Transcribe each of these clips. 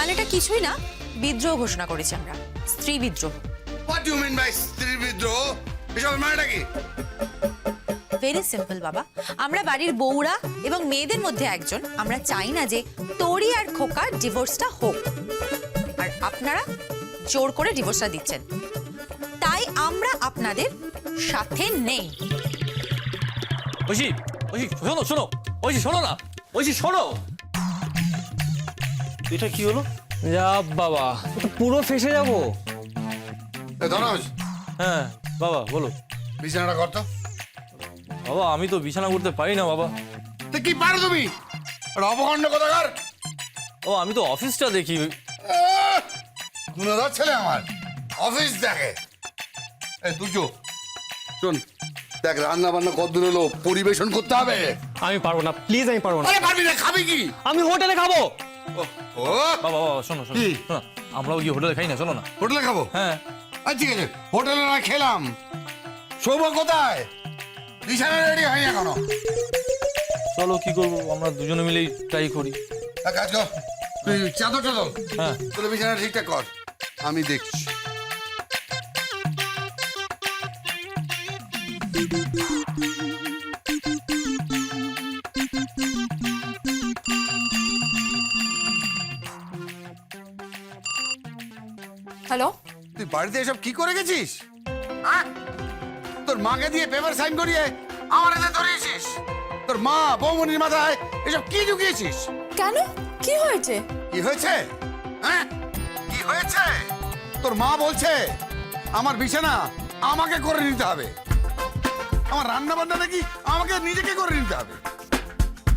মানেটা কিছুই না, বিদ্রোহ ঘোষণা করেছি আমরা, স্ত্রী বিদ্রোহ। What do you mean by স্ত্রী বিদ্রোহ? এসবের মানেটা কি? ভেরি সিম্পল বাবা, আমরা বাড়ির বউরা এবং মেয়েদের মধ্যে একজন, আমরা চাই না যে তোরি আর খোকার ডিভোর্সটা হোক, আর আপনারা জোর করে ডিভোর্সটা দিচ্ছেন, তাই আমরা আপনাদের সাথে নেই। ঐশী, ঐশী শোনো শোনো, ঐশী শোনো না, ঐশী শোনো। এটা কি হলো? যা বাবা, তো পুরো ফেসে যাবো। ধনজ, হ্যাঁ বাবা বলো। বিছানাটা কর তো। বাবা আমি তো বিছানা করতে পারি না বাবা। তো কি পারো তুমি? আর অপখণ্ড কোথাকার? ও আমি তো অফিসটা দেখি। গুণধর ছেলে আমার, অফিস দেখে। এই তুই চুপ। শোন, দেখ রান্না বান্না কতদূর হলো, পরিবেশন করতে হবে। আমি পারবো না, প্লিজ আমি পারবো না। আরে পারবি না, খাবি কি? আমি হোটেলে খাবো। ও বাবা বাবা শোনো শোনো কি? শোনো, আমরাও গিয়ে হোটেলে খাই না, চলো না। হোটেলে খাবো? হ্যাঁ আচ্ছা ঠিক আছে, হোটেলে না খেলাম, শোবো কোথায়? বিছানা রেডি হয়নি এখনো। চলো, কি করবো, আমরা দুজনে মিলেই ট্রাই করি। এক কাজ কর, তুই চাদর টাদর হ্যাঁ তোর বিছানা ঠিকঠাক কর, আমি দেখছি। হ্যালো, তুই বাড়িতে এসব কি করে গেছিস? হ্যাঁ? তোর মাকে দিয়ে পেপার সাইন করিয়ে আমার হাতে ধরিয়েছিস? তোর মা বৌমনির মাথায় এসব কি ঢুকিয়েছিস? কেন, কি হয়েছে? কি হয়েছে? হ্যাঁ, কি হয়েছে? তোর মা বলছে আমার বিছানা আমাকে করে নিতে হবে, আমার রান্না বান্না নাকি আমাকে নিজেকে করে নিতে হবে,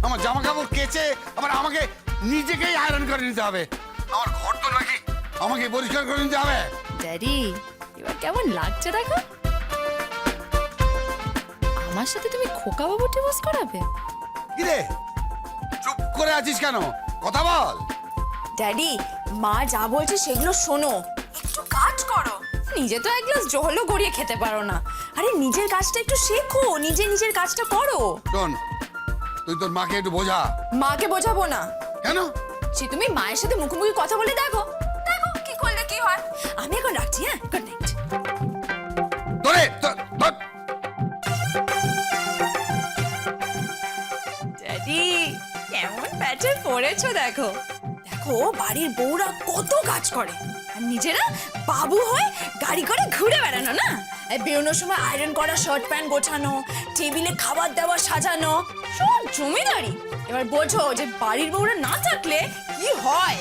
আমার জামা কাপড় কেচে আবার আমাকে নিজেকেই আয়রন করে নিতে হবে, আমার ঘর তো নাকি আমাকে পরিষ্কার করে নিতে হবে। ড্যাডি এবার কেমন লাগছে দেখো, আমার সাথে তুমি খোকা বাবু ডিভোর্স করাবে? কি রে, চুপ করে আছিস কেন? কথা বল। ড্যাডি মা যা বলছে সেগুলো শোনো, একটু কাজ করো, নিজে তো এক গ্লাস জলও গড়িয়ে খেতে পারো না, আরে নিজের কাজটা একটু শেখো, নিজের কাজটা করো। শোন, তুই তোর মাকে একটু বোঝা। মাকে বোঝাবো না কেন? সে তুমি মায়ের সাথে মুখোমুখি কথা বলে দেখো, দেখো কি করলে কি হয়। আমি এখন রাখছি, হ্যাঁ, গুড নাইট। তোরে ড্যাডি কেমন প্যাটার্ন পরেছো দেখো, দেখো বাড়ির বউরা কত কাজ করে আর নিজেরা বাবু হয়ে গাড়ি করে ঘুরে বেড়ানো না, এই বেরোনোর সময় আয়রন করা শার্ট প্যান্ট গোছানো, টেবিলে খাবার দাবার সাজানো, সব জমিদারি। এবার বোঝো যে বাড়ির বউরা না থাকলে কি হয়।